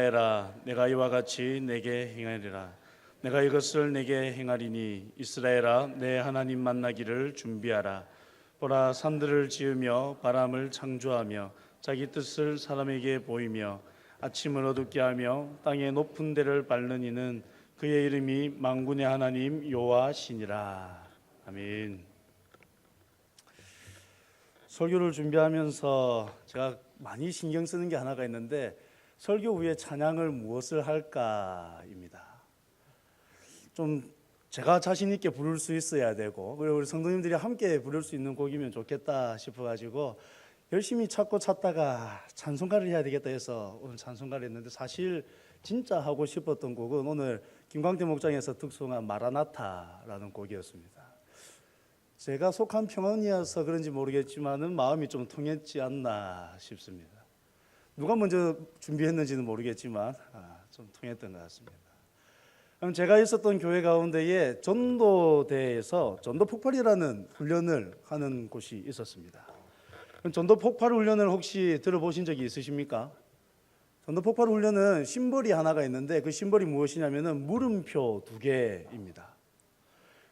해라 내가 이와 같이 내게 행하리라. 내가 이것을 내게 행하리니 이스라엘아 내 하나님 만나기를 준비하라. 보라 산들을 지으며 바람을 창조하며 자기 뜻을 사람에게 보이며 아침을 어둡게 하며 땅의 높은 데를 밟는 이는 그의 이름이 만군의 하나님 여호와시니라. 아멘. 설교를 준비하면서 제가 많이 신경 쓰는 게 하나가 있는데 설교 후에 찬양을 무엇을 할까입니다. 좀 제가 자신 있게 부를 수 있어야 되고 그리고 우리 성도님들이 함께 부를 수 있는 곡이면 좋겠다 싶어가지고 열심히 찾다가 찬송가를 해야 되겠다 해서 오늘 찬송가를 했는데 사실 진짜 하고 싶었던 곡은 오늘 김광태 목장에서 특송한 마라나타라는 곡이었습니다. 제가 속한 평원이어서 그런지 모르겠지만은 마음이 좀 통했지 않나 싶습니다. 누가 먼저 준비했는지는 모르겠지만 좀 통했던 것 같습니다. 그럼 제가 있었던 교회 가운데에 전도대에서 전도폭발이라는 훈련을 하는 곳이 있었습니다. 그럼 전도폭발 훈련을 혹시 들어보신 적이 있으십니까? 전도폭발 훈련은 심벌이 하나가 있는데 그 심벌이 무엇이냐면은 물음표 2개입니다.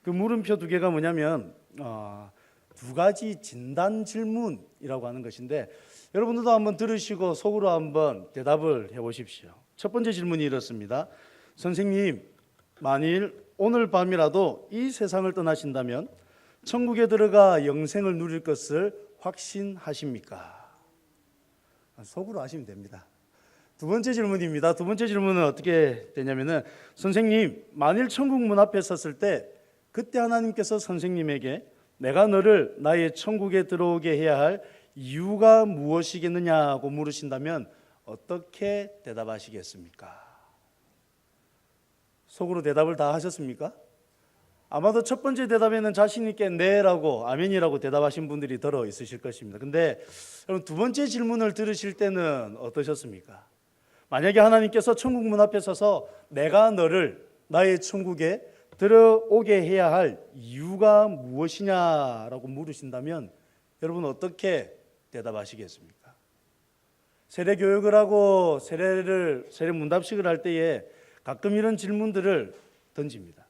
그 물음표 2개가 뭐냐면 두 가지 진단 질문이라고 하는 것인데 여러분들도 한번 들으시고 속으로 한번 대답을 해보십시오. 첫 번째 질문이 이렇습니다. 선생님, 만일 오늘 밤이라도 이 세상을 떠나신다면 천국에 들어가 영생을 누릴 것을 확신하십니까? 속으로 하시면 됩니다. 두 번째 질문입니다. 두 번째 질문은 어떻게 되냐면은 선생님, 만일 천국 문 앞에 섰을 때 그때 하나님께서 선생님에게 내가 너를 나의 천국에 들어오게 해야 할 이유가 무엇이겠느냐고 물으신다면 어떻게 대답하시겠습니까? 속으로 대답을 다 하셨습니까? 아마도 첫 번째 대답에는 자신 있게 네라고 아멘이라고 대답하신 분들이 들어 있으실 것입니다. 근데 여러분 두 번째 질문을 들으실 때는 어떠셨습니까? 만약에 하나님께서 천국 문 앞에 서서 내가 너를 나의 천국에 들어오게 해야 할 이유가 무엇이냐라고 물으신다면 여러분 어떻게 대답하시겠습니까? 세례 교육을 하고 세례 문답식을 할 때에 가끔 이런 질문들을 던집니다.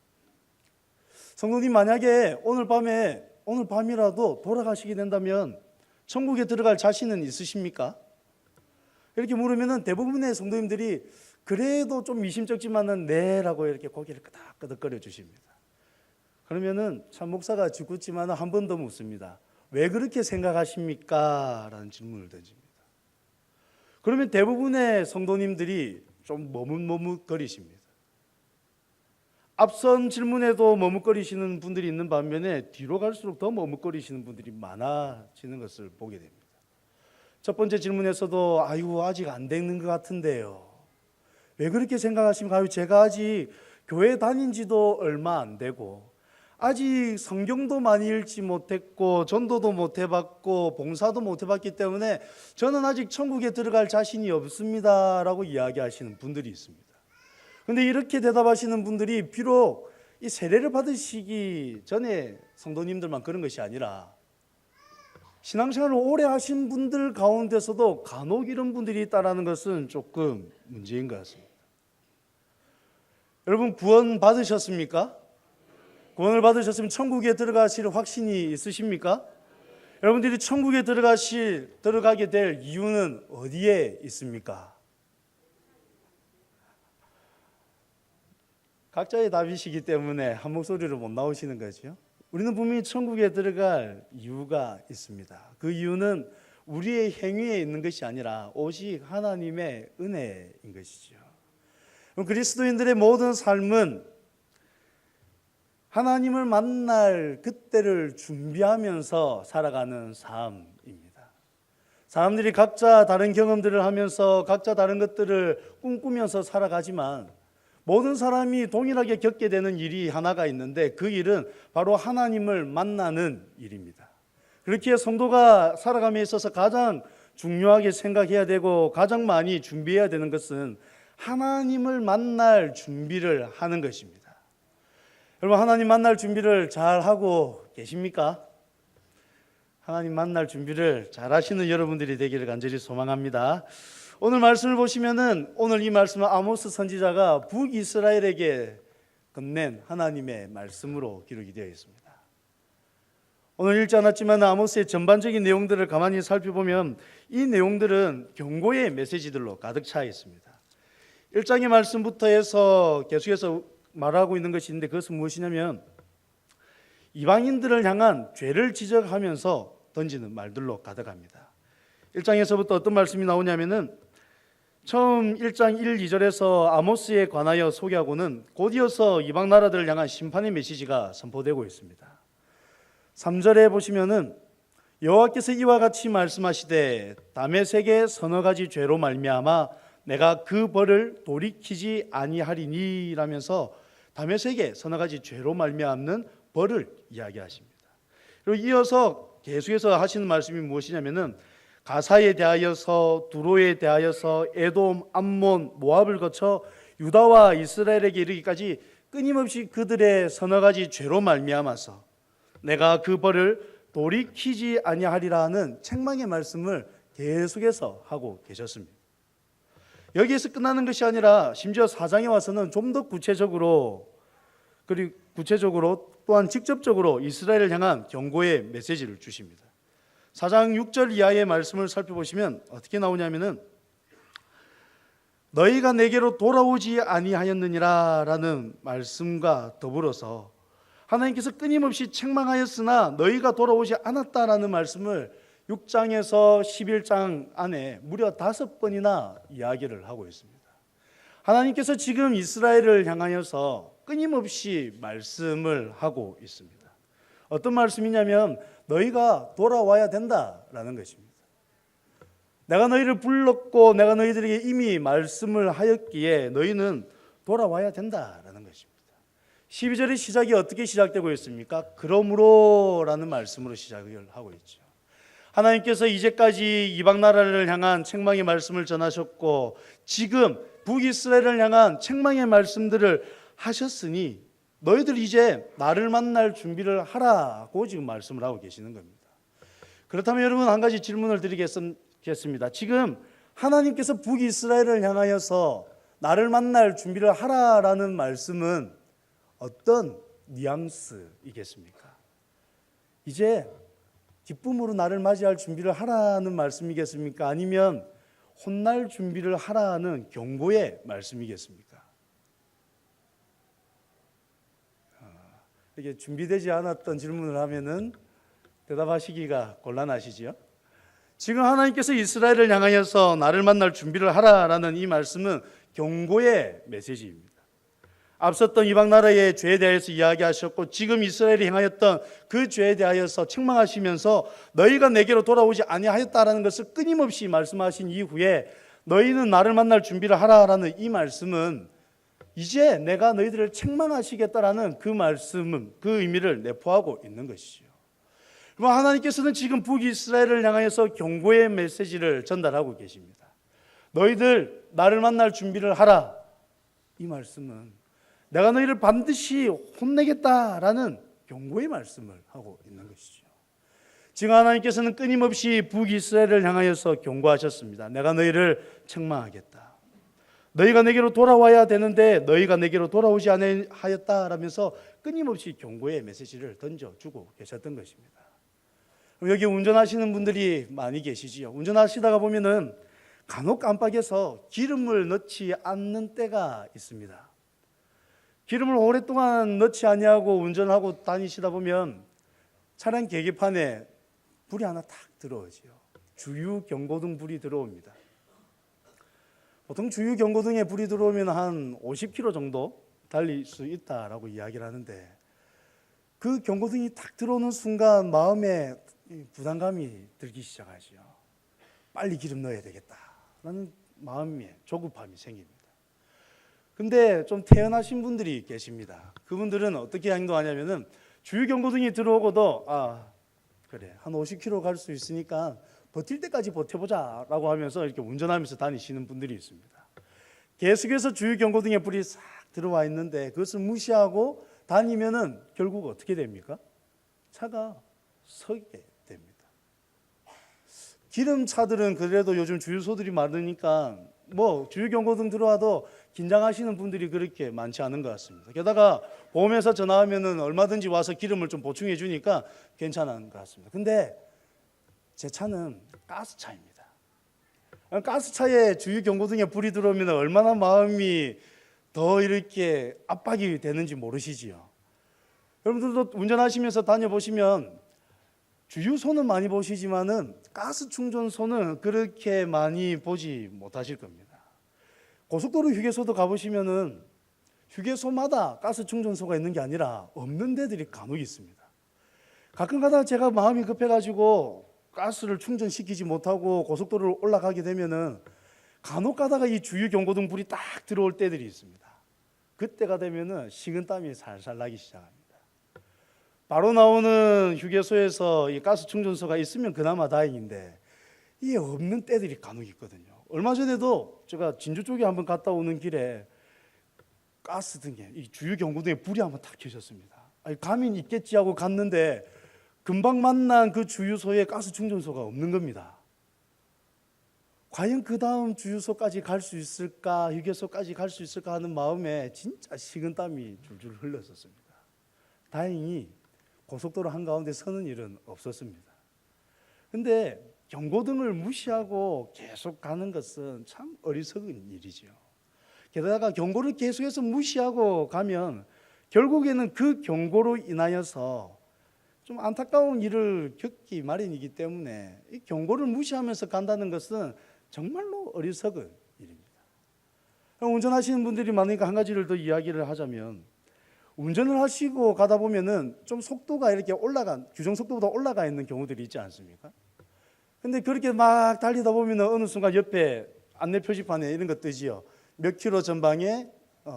성도님 만약에 오늘 밤이라도 돌아가시게 된다면 천국에 들어갈 자신은 있으십니까? 이렇게 물으면은 대부분의 성도님들이 그래도 좀 미심쩍지만은 네라고 이렇게 고개를 끄덕끄덕거려 주십니다. 그러면은 참 목사가 짓궂지만 한 번 더 묻습니다. 왜 그렇게 생각하십니까? 라는 질문을 던집니다. 그러면 대부분의 성도님들이 좀 머뭇머뭇거리십니다. 앞선 질문에도 머뭇거리시는 분들이 있는 반면에 뒤로 갈수록 더 머뭇거리시는 분들이 많아지는 것을 보게 됩니다. 첫 번째 질문에서도 아직 안 되는 것 같은데요. 왜 그렇게 생각하십니까? 제가 아직 교회 다닌 지도 얼마 안 되고 아직 성경도 많이 읽지 못했고 전도도 못 해봤고 봉사도 못 해봤기 때문에 저는 아직 천국에 들어갈 자신이 없습니다 라고 이야기하시는 분들이 있습니다. 그런데 이렇게 대답하시는 분들이 비록 이 세례를 받으시기 전에 성도님들만 그런 것이 아니라 신앙생활을 오래 하신 분들 가운데서도 간혹 이런 분들이 있다는 것은 조금 문제인 것 같습니다. 여러분 구원 받으셨습니까? 구원을 받으셨으면 천국에 들어가실 확신이 있으십니까? 여러분들이 천국에 들어가게 될 이유는 어디에 있습니까? 각자의 답이시기 때문에 한 목소리로 못 나오시는 거죠. 우리는 분명히 천국에 들어갈 이유가 있습니다. 그 이유는 우리의 행위에 있는 것이 아니라 오직 하나님의 은혜인 것이죠. 그리스도인들의 모든 삶은 하나님을 만날 그때를 준비하면서 살아가는 삶입니다. 사람들이 각자 다른 경험들을 하면서 각자 다른 것들을 꿈꾸면서 살아가지만 모든 사람이 동일하게 겪게 되는 일이 하나가 있는데 그 일은 바로 하나님을 만나는 일입니다. 그렇기에 성도가 살아감에 있어서 가장 중요하게 생각해야 되고 가장 많이 준비해야 되는 것은 하나님을 만날 준비를 하는 것입니다. 여러분 하나님 만날 준비를 잘 하고 계십니까? 하나님 만날 준비를 잘 하시는 여러분들이 되기를 간절히 소망합니다. 오늘 말씀을 보시면은 오늘 이 말씀은 아모스 선지자가 북이스라엘에게 건넨 하나님의 말씀으로 기록이 되어 있습니다. 오늘 읽지 않았지만 아모스의 전반적인 내용들을 가만히 살펴보면 이 내용들은 경고의 메시지들로 가득 차 있습니다. 1장의 말씀부터 해서 계속해서 말하고 있는 것이 있는데 그것은 무엇이냐면 이방인들을 향한 죄를 지적하면서 던지는 말들로 가득합니다. 1장에서부터 어떤 말씀이 나오냐면은 처음 1장 1, 2절에서 아모스에 관하여 소개하고는 곧이어서 이방 나라들을 향한 심판의 메시지가 선포되고 있습니다. 3절에 보시면은 여호와께서 이와 같이 말씀하시되 다메섹의 서너 가지 죄로 말미암아 내가 그 벌을 돌이키지 아니하리니 라면서 다메섹의 서너 가지 죄로 말미암는 벌을 이야기하십니다. 그리고 이어서 계속해서 하시는 말씀이 무엇이냐면은 가사에 대하여서 두로에 대하여서 에돔, 암몬, 모압을 거쳐 유다와 이스라엘에게 이르기까지 끊임없이 그들의 서너 가지 죄로 말미암아서 내가 그 벌을 돌이키지 아니하리라는 책망의 말씀을 계속해서 하고 계셨습니다. 여기에서 끝나는 것이 아니라 심지어 4장에 와서는 좀 더 구체적으로 그리고 구체적으로 또한 직접적으로 이스라엘을 향한 경고의 메시지를 주십니다. 4장 6절 이하의 말씀을 살펴보시면 어떻게 나오냐면은 너희가 내게로 돌아오지 아니하였느니라 라는 말씀과 더불어서 하나님께서 끊임없이 책망하였으나 너희가 돌아오지 않았다라는 말씀을 6장에서 11장 안에 무려 5번이나 이야기를 하고 있습니다. 하나님께서 지금 이스라엘을 향하여서 끊임없이 말씀을 하고 있습니다. 어떤 말씀이냐면 너희가 돌아와야 된다라는 것입니다. 내가 너희를 불렀고 내가 너희들에게 이미 말씀을 하였기에 너희는 돌아와야 된다라는 것입니다. 12절의 시작이 어떻게 시작되고 있습니까? 그러므로 라는 말씀으로 시작을 하고 있죠. 하나님께서 이제까지 이방 나라를 향한 책망의 말씀을 전하셨고 지금 북이스라엘을 향한 책망의 말씀들을 하셨으니 너희들 이제 나를 만날 준비를 하라고 지금 말씀을 하고 계시는 겁니다. 그렇다면 여러분 한 가지 질문을 드리겠습니다. 지금 하나님께서 북이스라엘을 향하여서 나를 만날 준비를 하라라는 말씀은 어떤 뉘앙스이겠습니까? 이제 기쁨으로 나를 맞이할 준비를 하라는 말씀이겠습니까? 아니면 혼날 준비를 하라는 경고의 말씀이겠습니까? 이렇게 준비되지 않았던 질문을 하면은 대답하시기가 곤란하시지요? 지금 하나님께서 이스라엘을 향하여서 나를 만날 준비를 하라라는 이 말씀은 경고의 메시지입니다. 앞섰던 이방 나라의 죄에 대해서 이야기하셨고 지금 이스라엘이 행하였던 그 죄에 대하여서 책망하시면서 너희가 내게로 돌아오지 아니하였다라는 것을 끊임없이 말씀하신 이후에 너희는 나를 만날 준비를 하라라는 이 말씀은 이제 내가 너희들을 책망하시겠다라는 그 말씀은 그 의미를 내포하고 있는 것이죠. 그럼 하나님께서는 지금 북이스라엘을 향하여서 경고의 메시지를 전달하고 계십니다. 너희들 나를 만날 준비를 하라. 이 말씀은 내가 너희를 반드시 혼내겠다라는 경고의 말씀을 하고 있는 것이죠. 지금 하나님께서는 끊임없이 북이스라엘을 향하여서 경고하셨습니다. 내가 너희를 책망하겠다. 너희가 내게로 돌아와야 되는데 너희가 내게로 돌아오지 아니하였다라면서 끊임없이 경고의 메시지를 던져주고 계셨던 것입니다. 여기 운전하시는 분들이 많이 계시지요. 운전하시다가 보면은 간혹 깜빡해서 기름을 넣지 않는 때가 있습니다. 기름을 오랫동안 넣지 아니하고 운전하고 다니시다 보면 차량 계기판에 불이 하나 탁 들어오지요. 주유 경고등 불이 들어옵니다. 보통 주유 경고등에 불이 들어오면 한 50km 정도 달릴 수 있다라고 이야기를 하는데 그 경고등이 탁 들어오는 순간 마음에 부담감이 들기 시작하죠. 빨리 기름 넣어야 되겠다라는 마음에 조급함이 생깁니다. 근데 좀 태어나신 분들이 계십니다. 그분들은 어떻게 행동하냐면은 주유 경고등이 들어오고도 그래 한 50km 갈 수 있으니까 버틸 때까지 버텨보자라고 하면서 이렇게 운전하면서 다니시는 분들이 있습니다. 계속해서 주유 경고등에 불이 싹 들어와 있는데 그것을 무시하고 다니면은 결국 어떻게 됩니까? 차가 서게 됩니다. 기름차들은 그래도 요즘 주유소들이 많으니까 뭐 주유 경고등 들어와도 긴장하시는 분들이 그렇게 많지 않은 것 같습니다. 게다가 보험회사 전화하면은 얼마든지 와서 기름을 좀 보충해 주니까 괜찮은 것 같습니다. 근데 제 차는 가스차입니다. 가스차에 주유 경고등에 불이 들어오면 얼마나 마음이 더 이렇게 압박이 되는지 모르시지요. 여러분들도 운전하시면서 다녀보시면 주유소는 많이 보시지만은 가스 충전소는 그렇게 많이 보지 못하실 겁니다. 고속도로 휴게소도 가보시면은 휴게소마다 가스 충전소가 있는 게 아니라 없는 데들이 간혹 있습니다. 가끔 가다 제가 마음이 급해가지고 가스를 충전시키지 못하고 고속도로를 올라가게 되면은 간혹 가다가 이 주유 경고등 불이 딱 들어올 때들이 있습니다. 그때가 되면은 식은땀이 살살 나기 시작합니다. 바로 나오는 휴게소에서 이 가스 충전소가 있으면 그나마 다행인데 이게 없는 때들이 간혹 있거든요. 얼마 전에도 제가 진주 쪽에 한번 갔다 오는 길에 가스 등에 이 주유 경고등에 불이 한번 탁 켜졌습니다. 아니, 가면 있겠지 하고 갔는데 금방 만난 그 주유소에 가스 충전소가 없는 겁니다. 과연 그 다음 주유소까지 갈 수 있을까, 휴게소까지 갈 수 있을까 하는 마음에 진짜 식은땀이 줄줄 흘렀었습니다. 다행히 고속도로 한가운데 서는 일은 없었습니다. 근데 경고등을 무시하고 계속 가는 것은 참 어리석은 일이죠. 게다가 경고를 계속해서 무시하고 가면 결국에는 그 경고로 인하여서 좀 안타까운 일을 겪기 마련이기 때문에 이 경고를 무시하면서 간다는 것은 정말로 어리석은 일입니다. 운전하시는 분들이 많으니까 한 가지를 더 이야기를 하자면, 운전을 하시고 가다 보면은 좀 속도가 이렇게 규정 속도보다 올라가 있는 경우들이 있지 않습니까? 근데 그렇게 막 달리다 보면은 어느 순간 옆에 안내 표지판에 이런 거 뜨지요. 몇 킬로 전방에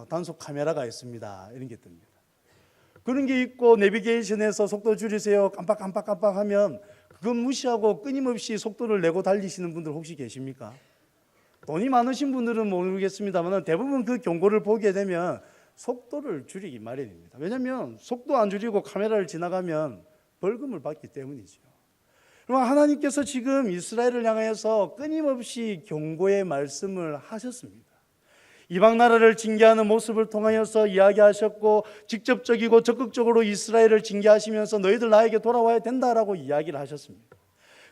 단속 카메라가 있습니다. 이런 게 뜹니다. 그런 게 있고 내비게이션에서 속도 줄이세요. 깜빡깜빡깜빡 하면 그건 무시하고 끊임없이 속도를 내고 달리시는 분들 혹시 계십니까? 돈이 많으신 분들은 모르겠습니다만 대부분 그 경고를 보게 되면 속도를 줄이기 마련입니다. 왜냐하면 속도 안 줄이고 카메라를 지나가면 벌금을 받기 때문이죠. 그럼 하나님께서 지금 이스라엘을 향하여서 끊임없이 경고의 말씀을 하셨습니다. 이방 나라를 징계하는 모습을 통하여서 이야기하셨고, 직접적이고 적극적으로 이스라엘을 징계하시면서 너희들 나에게 돌아와야 된다라고 이야기를 하셨습니다.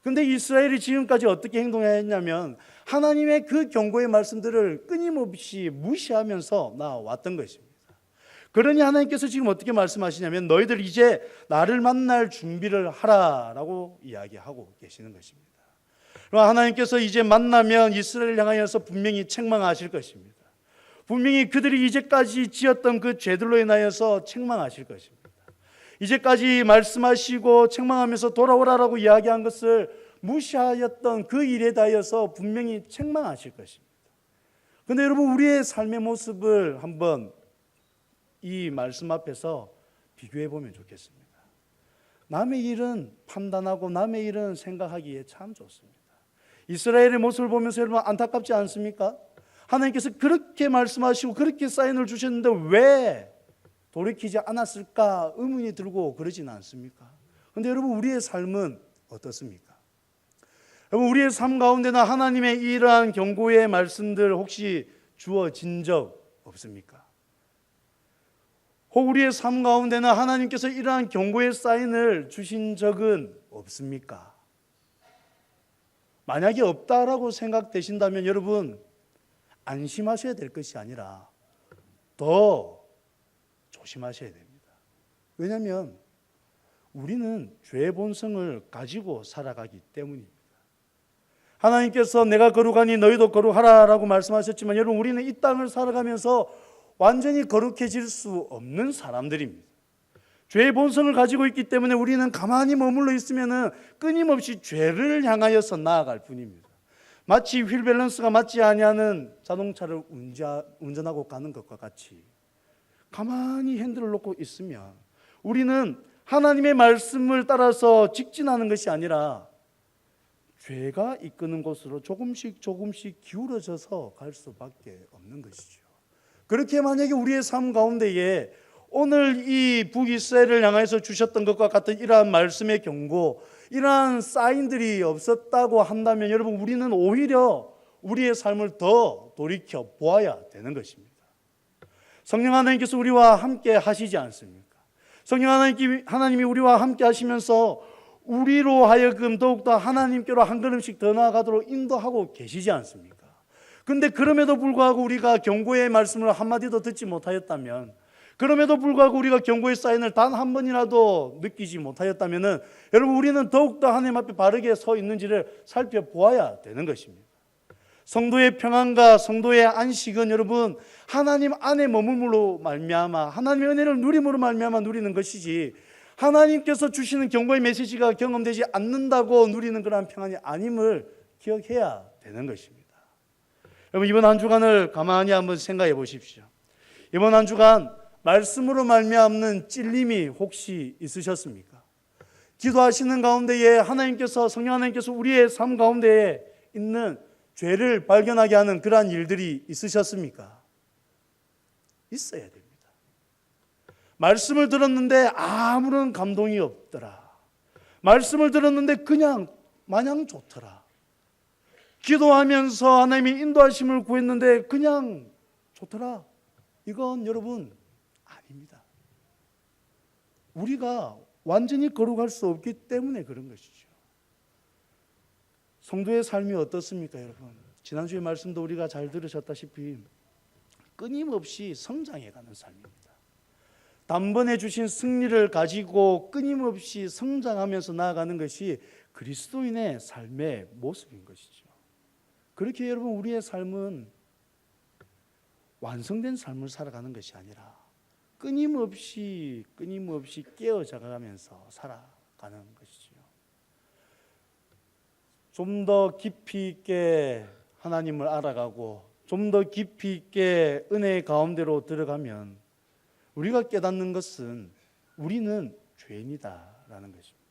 그런데 이스라엘이 지금까지 어떻게 행동했냐면 하나님의 그 경고의 말씀들을 끊임없이 무시하면서 나왔던 것입니다. 그러니 하나님께서 지금 어떻게 말씀하시냐면 너희들 이제 나를 만날 준비를 하라라고 이야기하고 계시는 것입니다. 그럼 하나님께서 이제 만나면 이스라엘을 향하여서 분명히 책망하실 것입니다. 분명히 그들이 이제까지 지었던 그 죄들로 인하여서 책망하실 것입니다. 이제까지 말씀하시고 책망하면서 돌아오라라고 이야기한 것을 무시하였던 그 일에 대하여서 분명히 책망하실 것입니다. 그런데 여러분, 우리의 삶의 모습을 한번 이 말씀 앞에서 비교해 보면 좋겠습니다. 남의 일은 판단하고 남의 일은 생각하기에 참 좋습니다. 이스라엘의 모습을 보면서 여러분 안타깝지 않습니까? 하나님께서 그렇게 말씀하시고 그렇게 사인을 주셨는데 왜 돌이키지 않았을까 의문이 들고 그러지는 않습니까? 그런데 여러분, 우리의 삶은 어떻습니까? 여러분, 우리의 삶 가운데나 하나님의 이러한 경고의 말씀들 혹시 주어진 적 없습니까? 혹 우리의 삶 가운데나 하나님께서 이러한 경고의 사인을 주신 적은 없습니까? 만약에 없다라고 생각되신다면 여러분, 안심하셔야 될 것이 아니라 더 조심하셔야 됩니다. 왜냐하면 우리는 죄의 본성을 가지고 살아가기 때문입니다. 하나님께서 내가 거룩하니 너희도 거룩하라라고 말씀하셨지만 여러분, 우리는 이 땅을 살아가면서 완전히 거룩해질 수 없는 사람들입니다. 죄의 본성을 가지고 있기 때문에 우리는 가만히 머물러 있으면 끊임없이 죄를 향하여서 나아갈 뿐입니다. 마치 휠 밸런스가 맞지 아니하는 자동차를 운전하고 가는 것과 같이 가만히 핸들을 놓고 있으면 우리는 하나님의 말씀을 따라서 직진하는 것이 아니라 죄가 이끄는 곳으로 조금씩 기울어져서 갈 수밖에 없는 것이죠. 그렇게 만약에 우리의 삶 가운데에 오늘 이 북이스라엘을 향해서 주셨던 것과 같은 이러한 말씀의 경고, 이러한 사인들이 없었다고 한다면 여러분, 우리는 오히려 우리의 삶을 더 돌이켜 보아야 되는 것입니다. 성령 하나님께서 우리와 함께 하시지 않습니까? 성령 하나님이 우리와 함께 하시면서 우리로 하여금 더욱더 하나님께로 한 걸음씩 더 나아가도록 인도하고 계시지 않습니까? 근데 그럼에도 불구하고 우리가 경고의 말씀을 한마디도 듣지 못하였다면, 그럼에도 불구하고 우리가 경고의 사인을 단 한 번이라도 느끼지 못하였다면 여러분, 우리는 더욱더 하나님 앞에 바르게 서 있는지를 살펴보아야 되는 것입니다. 성도의 평안과 성도의 안식은 여러분, 하나님 안에 머물므로 말미암아 하나님의 은혜를 누림으로 말미암아 누리는 것이지, 하나님께서 주시는 경고의 메시지가 경험되지 않는다고 누리는 그러한 평안이 아님을 기억해야 되는 것입니다. 여러분, 이번 한 주간을 가만히 한번 생각해 보십시오. 이번 한 주간 말씀으로 말미암는 찔림이 혹시 있으셨습니까? 기도하시는 가운데에 성령 하나님께서 우리의 삶 가운데에 있는 죄를 발견하게 하는 그러한 일들이 있으셨습니까? 있어야 됩니다. 말씀을 들었는데 아무런 감동이 없더라. 말씀을 들었는데 그냥 마냥 좋더라. 기도하면서 하나님의 인도하심을 구했는데 그냥 좋더라. 이건 여러분 아닙니다. 우리가 완전히 거룩할 수 없기 때문에 그런 것이죠. 성도의 삶이 어떻습니까, 여러분? 지난주에 말씀도 우리가 잘 들으셨다시피 끊임없이 성장해가는 삶입니다. 단번에 주신 승리를 가지고 끊임없이 성장하면서 나아가는 것이 그리스도인의 삶의 모습인 것이죠. 그렇게 여러분, 우리의 삶은 완성된 삶을 살아가는 것이 아니라 끊임없이 깨어져가면서 살아가는 것이죠. 좀 더 깊이 있게 하나님을 알아가고 좀 더 깊이 있게 은혜의 가운데로 들어가면 우리가 깨닫는 것은 우리는 죄인이다라는 것입니다.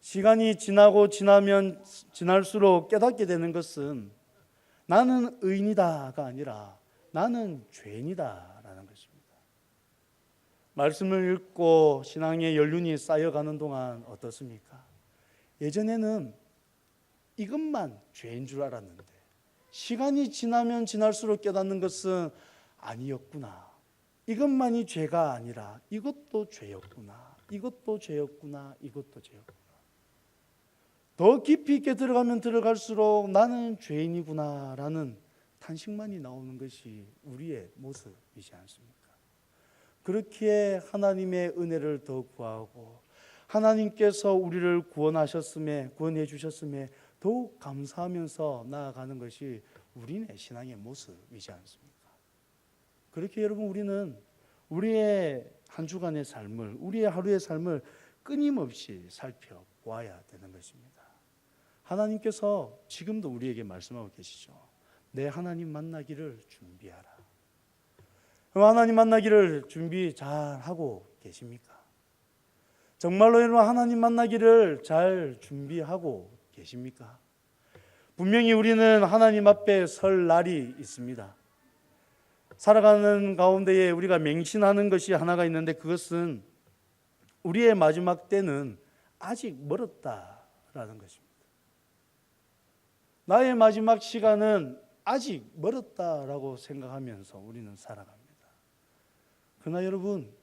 시간이 지날수록 깨닫게 되는 것은 나는 의인이다가 아니라 나는 죄인이다라는 것입니다. 말씀을 읽고 신앙의 연륜이 쌓여가는 동안 어떻습니까? 예전에는 이것만 죄인 줄 알았는데 시간이 지나면 지날수록 깨닫는 것은 아니었구나. 이것만이 죄가 아니라 이것도 죄였구나. 이것도 죄였구나. 이것도 죄였구나. 더 깊이 있게 들어가면 들어갈수록 나는 죄인이구나라는 탄식만이 나오는 것이 우리의 모습이지 않습니까? 그렇기에 하나님의 은혜를 더 구하고 하나님께서 우리를 구원해 주셨음에 더욱 감사하면서 나아가는 것이 우리의 신앙의 모습이지 않습니까? 그렇게 여러분, 우리는 우리의 한 주간의 삶을, 우리의 하루의 삶을 끊임없이 살펴보아야 되는 것입니다. 하나님께서 지금도 우리에게 말씀하고 계시죠. 내 하나님 만나기를 준비하라. 하나님 만나기를 준비 잘 하고 계십니까? 정말로 여러분, 하나님 만나기를 잘 준비하고 계십니까? 분명히 우리는 하나님 앞에 설 날이 있습니다. 살아가는 가운데에 우리가 맹신하는 것이 하나가 있는데 그것은 우리의 마지막 때는 아직 멀었다라는 것입니다. 나의 마지막 시간은 아직 멀었다라고 생각하면서 우리는 살아갑니다. 그러나 여러분,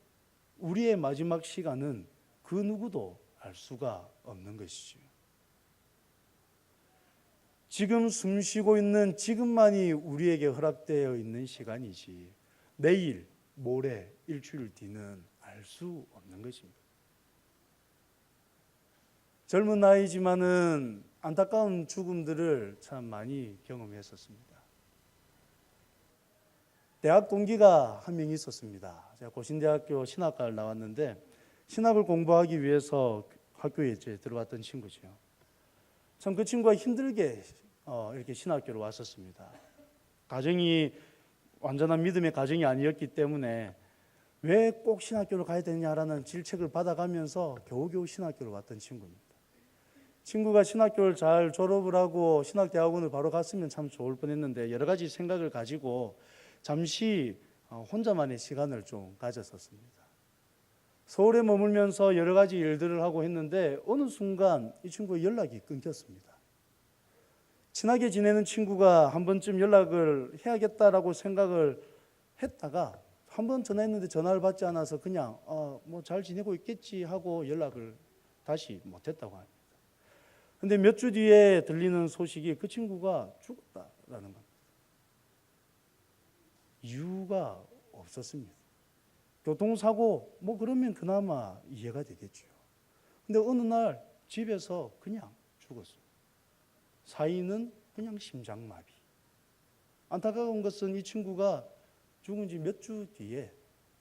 우리의 마지막 시간은 그 누구도 알 수가 없는 것이죠. 지금 숨쉬고 있는 지금만이 우리에게 허락되어 있는 시간이지 내일, 모레, 일주일 뒤는 알 수 없는 것입니다. 젊은 나이지만은 안타까운 죽음들을 참 많이 경험했었습니다. 대학 동기가 한 명 있었습니다. 제가 고신대학교 신학과를 나왔는데 신학을 공부하기 위해서 학교에 들어왔던 친구죠. 참 그 친구가 힘들게 이렇게 신학교로 왔었습니다. 가정이 완전한 믿음의 가정이 아니었기 때문에 왜 꼭 신학교를 가야 되냐라는 질책을 받아가면서 겨우겨우 신학교로 왔던 친구입니다. 친구가 신학교를 잘 졸업을 하고 신학대학원을 바로 갔으면 참 좋을 뻔했는데 여러 가지 생각을 가지고 잠시 혼자만의 시간을 좀 가졌었습니다. 서울에 머물면서 여러 가지 일들을 하고 했는데 어느 순간 이 친구의 연락이 끊겼습니다. 친하게 지내는 친구가 한 번쯤 연락을 해야겠다라고 생각을 했다가 한 번 전화했는데 전화를 받지 않아서 그냥 뭐 잘 지내고 있겠지 하고 연락을 다시 못했다고 합니다. 근데 몇 주 뒤에 들리는 소식이 그 친구가 죽었다라는 겁니다. 이유가 없었습니다. 교통사고 뭐 그러면 그나마 이해가 되겠죠. 근데 어느 날 집에서 그냥 죽었어요. 사인은 그냥 심장마비. 안타까운 것은 이 친구가 죽은 지 몇 주 뒤에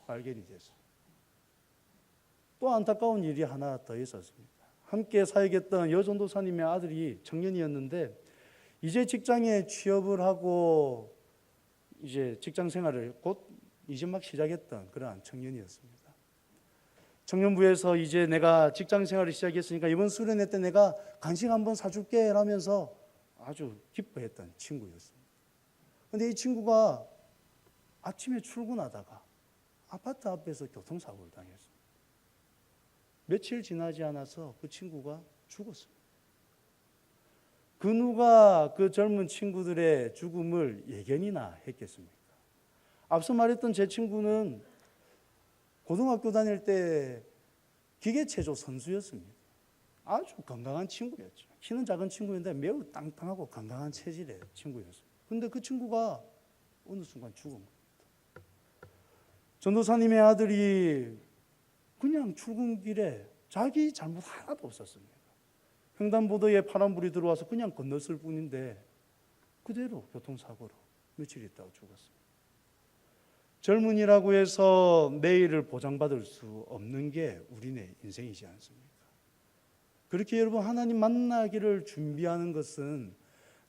발견이 됐어요. 또 안타까운 일이 하나 더 있었습니다. 함께 사역했던 여전도사님의 아들이 청년이었는데 이제 직장에 취업을 하고 이제 직장 생활을 곧 이제 막 시작했던 그러한 청년이었습니다. 청년부에서 이제 내가 직장 생활을 시작했으니까 이번 수련회 때 내가 간식 한번 사줄게 라면서 아주 기뻐했던 친구였습니다. 그런데 이 친구가 아침에 출근하다가 아파트 앞에서 교통사고를 당했습니다. 며칠 지나지 않아서 그 친구가 죽었습니다. 그 누가 그 젊은 친구들의 죽음을 예견이나 했겠습니까? 앞서 말했던 제 친구는 고등학교 다닐 때 기계체조 선수였습니다. 아주 건강한 친구였죠. 키는 작은 친구였는데 매우 땅땅하고 건강한 체질의 친구였습니다. 그런데 그 친구가 어느 순간 죽은 겁니다. 전도사님의 아들이 그냥 출근길에 자기 잘못 하나도 없었습니다. 횡단보도에 파란불이 들어와서 그냥 건넜을 뿐인데 그대로 교통사고로 며칠 있다가 죽었습니다. 젊은이라고 해서 내일을 보장받을 수 없는 게 우리네 인생이지 않습니까? 그렇게 여러분 하나님 만나기를 준비하는 것은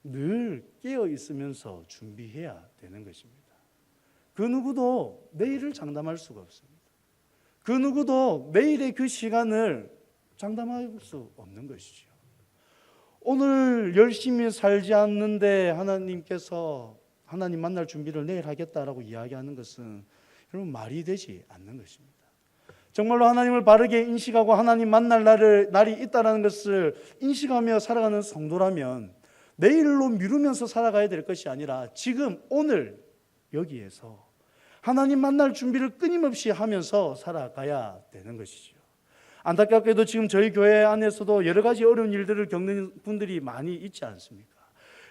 늘 깨어 있으면서 준비해야 되는 것입니다. 그 누구도 내일을 장담할 수가 없습니다. 그 누구도 내일의 그 시간을 장담할 수 없는 것이죠. 오늘 열심히 살지 않는데 하나님께서 하나님 만날 준비를 내일 하겠다라고 이야기하는 것은 여러분 말이 되지 않는 것입니다. 정말로 하나님을 바르게 인식하고 하나님 만날 날이 있다는 것을 인식하며 살아가는 성도라면 내일로 미루면서 살아가야 될 것이 아니라 지금 오늘 여기에서 하나님 만날 준비를 끊임없이 하면서 살아가야 되는 것이죠. 안타깝게도 지금 저희 교회 안에서도 여러 가지 어려운 일들을 겪는 분들이 많이 있지 않습니까?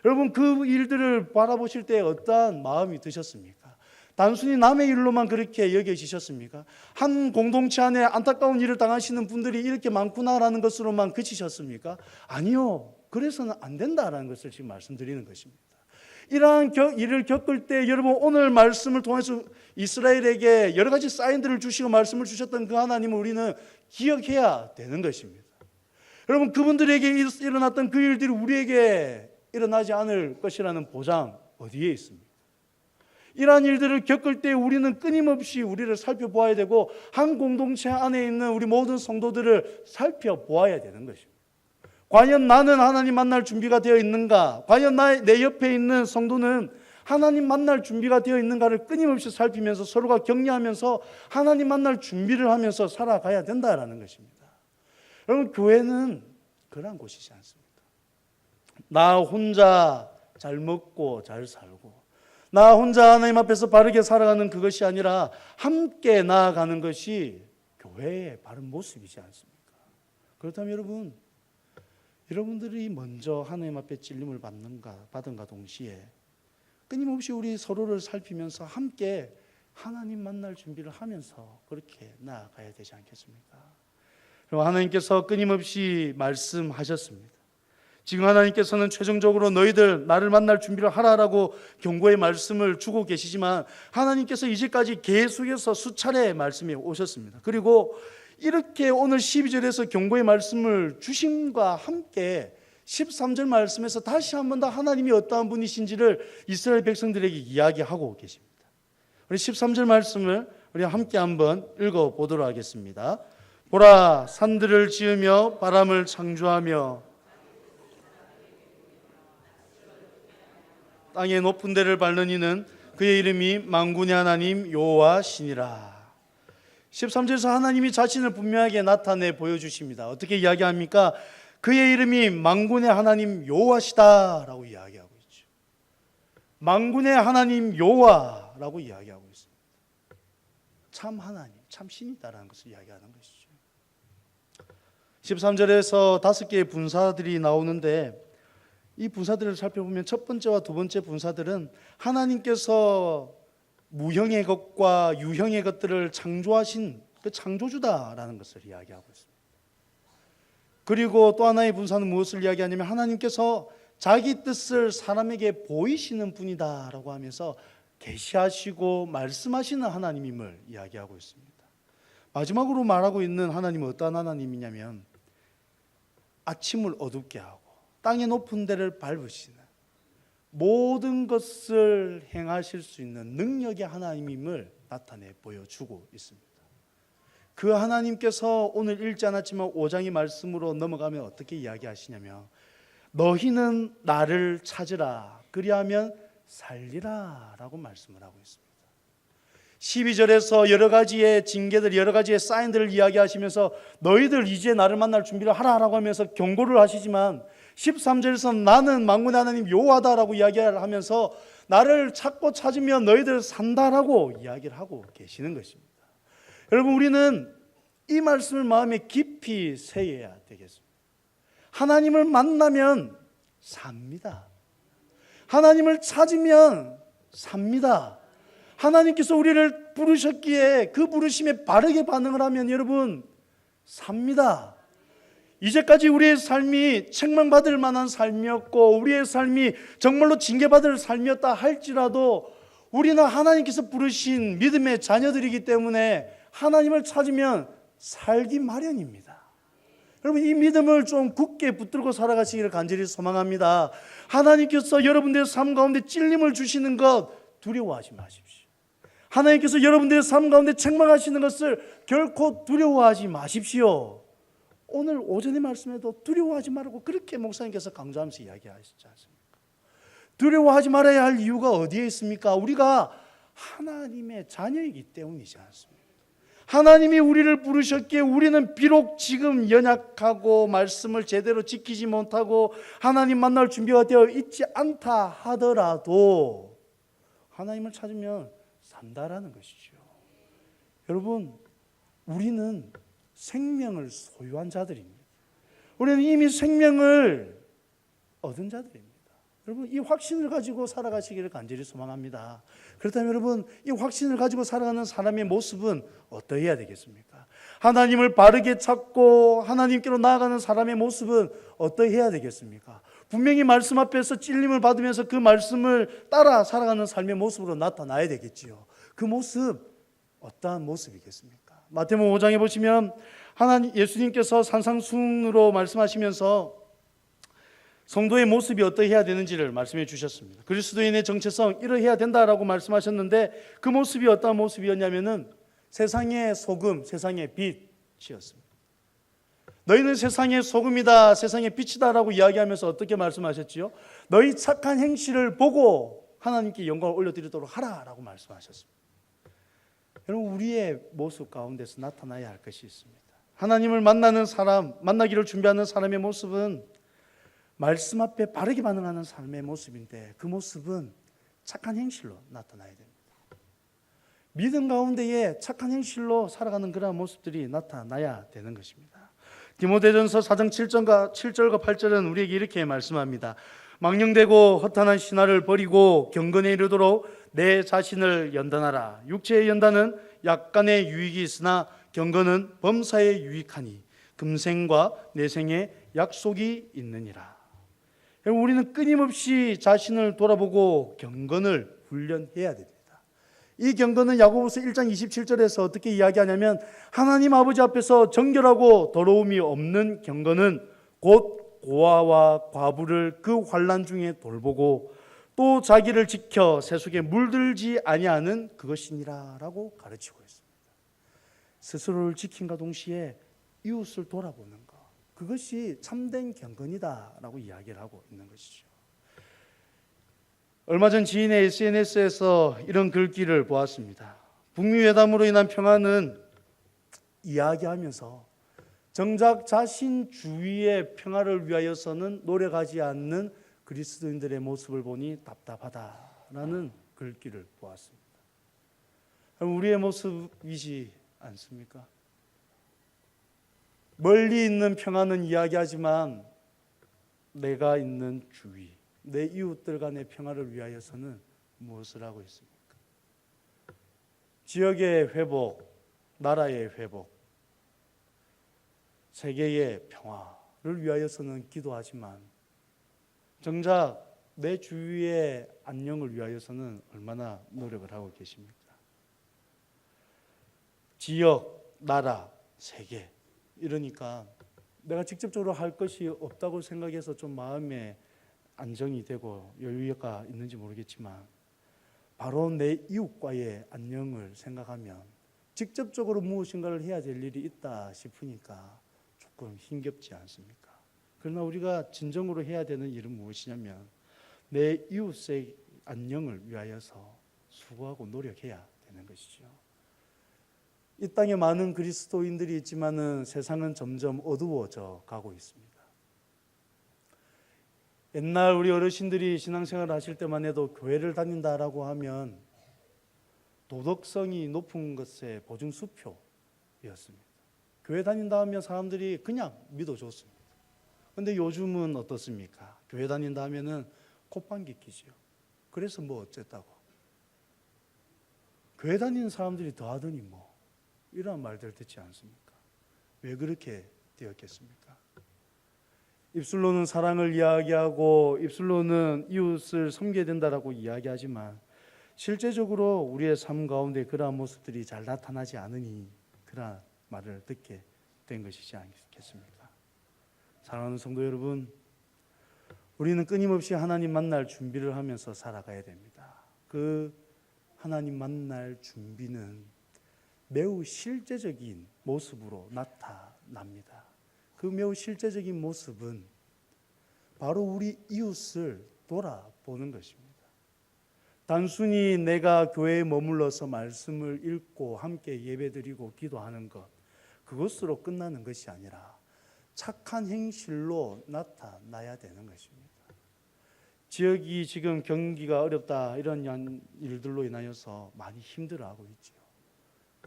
여러분 그 일들을 바라보실 때 어떠한 마음이 드셨습니까? 단순히 남의 일로만 그렇게 여겨지셨습니까? 한 공동체 안에 안타까운 일을 당하시는 분들이 이렇게 많구나라는 것으로만 그치셨습니까? 아니요. 그래서는 안 된다라는 것을 지금 말씀드리는 것입니다. 이러한 일을 겪을 때 여러분 오늘 말씀을 통해서 이스라엘에게 여러 가지 사인들을 주시고 말씀을 주셨던 그 하나님을 우리는 기억해야 되는 것입니다. 여러분 그분들에게 일어났던 그 일들이 우리에게 일어나지 않을 것이라는 보장 어디에 있습니까? 이러한 일들을 겪을 때 우리는 끊임없이 우리를 살펴보아야 되고 한 공동체 안에 있는 우리 모든 성도들을 살펴보아야 되는 것입니다. 과연 나는 하나님 만날 준비가 되어 있는가? 과연 내 옆에 있는 성도는 하나님 만날 준비가 되어 있는가를 끊임없이 살피면서 서로가 격려하면서 하나님 만날 준비를 하면서 살아가야 된다라는 것입니다. 여러분 교회는 그러한 곳이지 않습니다. 나 혼자 잘 먹고 잘 살고 나 혼자 하나님 앞에서 바르게 살아가는 그것이 아니라 함께 나아가는 것이 교회의 바른 모습이지 않습니까? 그렇다면 여러분들이 먼저 하나님 앞에 찔림을 받은가 동시에 끊임없이 우리 서로를 살피면서 함께 하나님 만날 준비를 하면서 그렇게 나아가야 되지 않겠습니까? 그리고 하나님께서 끊임없이 말씀하셨습니다. 지금 하나님께서는 최종적으로 너희들 나를 만날 준비를 하라라고 경고의 말씀을 주고 계시지만 하나님께서 이제까지 계속해서 수차례 말씀해 오셨습니다. 그리고 이렇게 오늘 12절에서 경고의 말씀을 주심과 함께 13절 말씀에서 다시 한 번 더 하나님이 어떠한 분이신지를 이스라엘 백성들에게 이야기하고 계십니다. 우리 13절 말씀을 우리 함께 한번 읽어보도록 하겠습니다. 보라, 산들을 지으며 바람을 창조하며 땅의 높은 데를 밟는 이는 그의 이름이 만군의 하나님 여호와시니라. 13절에서 하나님이 자신을 분명하게 나타내 보여주십니다. 어떻게 이야기합니까? 그의 이름이 만군의 하나님 여호와시다라고 이야기하고 있죠. 만군의 하나님 여호와라고 이야기하고 있습니다. 참 하나님, 참 신이다라는 것을 이야기하는 것이죠. 13절에서 5개의 분사들이 나오는데 이 분사들을 살펴보면 첫 번째와 두 번째 분사들은 하나님께서 무형의 것과 유형의 것들을 창조하신 그 창조주다라는 것을 이야기하고 있습니다. 그리고 또 하나의 분사는 무엇을 이야기하냐면 하나님께서 자기 뜻을 사람에게 보이시는 분이다라고 하면서 계시하시고 말씀하시는 하나님임을 이야기하고 있습니다. 마지막으로 말하고 있는 하나님은 어떠한 하나님이냐면 아침을 어둡게 하고 땅의 높은 데를 밟으시는 모든 것을 행하실 수 있는 능력의 하나님임을 나타내 보여주고 있습니다. 그 하나님께서 오늘 읽지 않았지만 5장의 말씀으로 넘어가면 어떻게 이야기하시냐면 너희는 나를 찾으라 그리하면 살리라 라고 말씀을 하고 있습니다. 12절에서 여러 가지의 징계들, 여러 가지의 사인들을 이야기하시면서 너희들 이제 나를 만날 준비를 하라라고 하면서 경고를 하시지만 13절에서 나는 만군의 하나님 여호와다라고 이야기를 하면서 나를 찾고 찾으면 너희들 산다라고 이야기를 하고 계시는 것입니다. 여러분, 우리는 이 말씀을 마음에 깊이 새겨야 되겠습니다. 하나님을 만나면 삽니다. 하나님을 찾으면 삽니다. 하나님께서 우리를 부르셨기에 그 부르심에 바르게 반응을 하면 여러분 삽니다. 이제까지 우리의 삶이 책망받을 만한 삶이었고 우리의 삶이 정말로 징계받을 삶이었다 할지라도 우리는 하나님께서 부르신 믿음의 자녀들이기 때문에 하나님을 찾으면 살기 마련입니다. 여러분, 이 믿음을 좀 굳게 붙들고 살아가시기를 간절히 소망합니다. 하나님께서 여러분들의 삶 가운데 찔림을 주시는 것 두려워하지 마십시오. 하나님께서 여러분들의 삶 가운데 책망하시는 것을 결코 두려워하지 마십시오. 오늘 오전의 말씀에도 두려워하지 말고 그렇게 목사님께서 강조하면서 이야기하시지 않습니까? 두려워하지 말아야 할 이유가 어디에 있습니까? 우리가 하나님의 자녀이기 때문이지 않습니까? 하나님이 우리를 부르셨기에 우리는 비록 지금 연약하고 말씀을 제대로 지키지 못하고 하나님 만날 준비가 되어 있지 않다 하더라도 하나님을 찾으면 산다라는 것이죠. 여러분, 우리는 생명을 소유한 자들입니다. 우리는 이미 생명을 얻은 자들입니다. 여러분, 이 확신을 가지고 살아가시기를 간절히 소망합니다. 그렇다면 여러분, 이 확신을 가지고 살아가는 사람의 모습은 어떠해야 되겠습니까? 하나님을 바르게 찾고 하나님께로 나아가는 사람의 모습은 어떠해야 되겠습니까? 분명히 말씀 앞에서 찔림을 받으면서 그 말씀을 따라 살아가는 삶의 모습으로 나타나야 되겠지요. 그 모습 어떠한 모습이겠습니까? 마태복음 5장에 보시면 예수님께서 산상수훈으로 말씀하시면서 성도의 모습이 어떠해야 되는지를 말씀해 주셨습니다. 그리스도인의 정체성 이러해야 된다라고 말씀하셨는데 그 모습이 어떠한 모습이었냐면은 세상의 소금, 세상의 빛이었습니다. 너희는 세상의 소금이다, 세상의 빛이다라고 이야기하면서 어떻게 말씀하셨지요? 너희 착한 행실을 보고 하나님께 영광을 올려드리도록 하라라고 말씀하셨습니다. 여러분, 우리의 모습 가운데서 나타나야 할 것이 있습니다. 하나님을 만나는 사람, 만나기를 준비하는 사람의 모습은 말씀 앞에 바르게 반응하는 삶의 모습인데 그 모습은 착한 행실로 나타나야 됩니다. 믿음 가운데에 착한 행실로 살아가는 그런 모습들이 나타나야 되는 것입니다. 디모데전서 4장 7절과 8절은 우리에게 이렇게 말씀합니다. 망령되고 허탄한 신화를 버리고 경건에 이르도록 내 자신을 연단하라. 육체의 연단은 약간의 유익이 있으나 경건은 범사에 유익하니 금생과 내생에 약속이 있느니라. 우리는 끊임없이 자신을 돌아보고 경건을 훈련해야 됩니다. 이 경건은 야고보서 1장 27절에서 어떻게 이야기하냐면 하나님 아버지 앞에서 정결하고 더러움이 없는 경건은 곧 고아와 과부를 그 환난 중에 돌보고 또 자기를 지켜 세속에 물들지 아니하는 그것이니라 라고 가르치고 있습니다. 스스로를 지킴과 동시에 이웃을 돌아보는 것, 그것이 참된 경건이다 라고 이야기를 하고 있는 것이죠. 얼마 전 지인의 SNS에서 이런 글귀를 보았습니다. 북미 회담으로 인한 평화는 이야기하면서 정작 자신 주위의 평화를 위하여서는 노력하지 않는 그리스도인들의 모습을 보니 답답하다라는 글귀를 보았습니다. 우리의 모습이지 않습니까? 멀리 있는 평화는 이야기하지만 내가 있는 주위, 내 이웃들 간의 평화를 위하여서는 무엇을 하고 있습니까? 지역의 회복, 나라의 회복, 세계의 평화를 위하여서는 기도하지만 정작 내 주위의 안녕을 위하여서는 얼마나 노력을 하고 계십니까? 지역, 나라, 세계 이러니까 내가 직접적으로 할 것이 없다고 생각해서 좀 마음에 안정이 되고 여유가 있는지 모르겠지만 바로 내 이웃과의 안녕을 생각하면 직접적으로 무엇인가를 해야 될 일이 있다 싶으니까 조금 힘겹지 않습니까? 그러나 우리가 진정으로 해야 되는 일은 무엇이냐면 내 이웃의 안녕을 위하여서 수고하고 노력해야 되는 것이죠. 이 땅에 많은 그리스도인들이 있지만은 세상은 점점 어두워져 가고 있습니다. 옛날 우리 어르신들이 신앙생활을 하실 때만 해도 교회를 다닌다라고 하면 도덕성이 높은 것의 보증수표였습니다. 교회 다닌다 하면 사람들이 그냥 믿어줬습니다. 그런데 요즘은 어떻습니까? 교회 다닌다 하면은 콧방귀 끼지요. 그래서 뭐 어쨌다고. 교회 다니는 사람들이 더 하더니 뭐 이런 말들 듣지 않습니까? 왜 그렇게 되었겠습니까? 입술로는 사랑을 이야기하고 입술로는 이웃을 섬겨야 된다라고 이야기하지만 실제적으로 우리의 삶 가운데 그러한 모습들이 잘 나타나지 않으니 그러한 말을 듣게 된 것이지 않겠습니까? 사랑하는 성도 여러분, 우리는 끊임없이 하나님 만날 준비를 하면서 살아가야 됩니다. 그 하나님 만날 준비는 매우 실제적인 모습으로 나타납니다. 그 매우 실제적인 모습은 바로 우리 이웃을 돌아보는 것입니다. 단순히 내가 교회에 머물러서 말씀을 읽고 함께 예배드리고 기도하는 것, 그것으로 끝나는 것이 아니라 착한 행실로 나타나야 되는 것입니다. 지역이 지금 경기가 어렵다 이런 일들로 인하여서 많이 힘들어하고 있죠.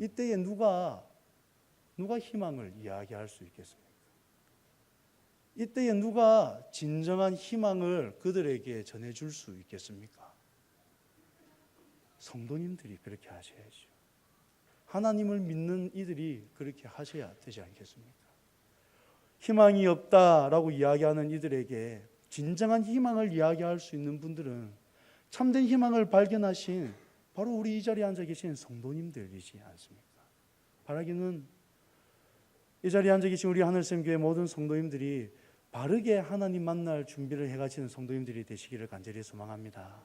이때에 누가 희망을 이야기할 수 있겠습니까? 이때에 누가 진정한 희망을 그들에게 전해줄 수 있겠습니까? 성도님들이 그렇게 하셔야죠. 하나님을 믿는 이들이 그렇게 하셔야 되지 않겠습니까? 희망이 없다라고 이야기하는 이들에게 진정한 희망을 이야기할 수 있는 분들은 참된 희망을 발견하신 바로 우리 이 자리에 앉아 계신 성도님들이지 않습니까? 바라기는 이 자리에 앉아 계신 우리 하늘샘교회 모든 성도님들이 바르게 하나님 만날 준비를 해가시는 성도님들이 되시기를 간절히 소망합니다.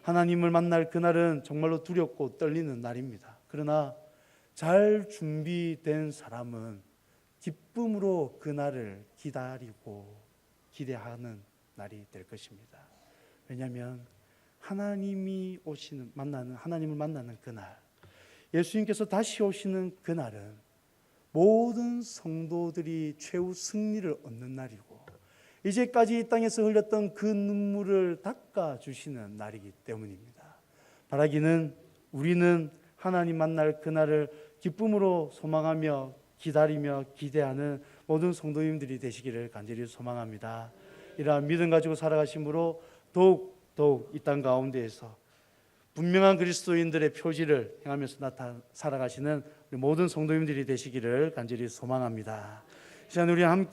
하나님을 만날 그날은 정말로 두렵고 떨리는 날입니다. 그러나 잘 준비된 사람은 기쁨으로 그날을 기다리고 기대하는 날이 될 것입니다. 왜냐하면 하나님을 만나는 그날, 예수님께서 다시 오시는 그날은 모든 성도들이 최후 승리를 얻는 날이고 이제까지 이 땅에서 흘렸던 그 눈물을 닦아주시는 날이기 때문입니다. 바라기는 우리는 하나님 만날 그날을 기쁨으로 소망하며 기다리며 기대하는 모든 성도님들이 되시기를 간절히 소망합니다. 이러한 믿음 가지고 살아가심으로 더욱 이 땅 가운데에서 분명한 그리스도인들의 표지를 행하면서 살아가시는 우리 모든 성도님들이 되시기를 간절히 소망합니다. 이 시간 우리 함께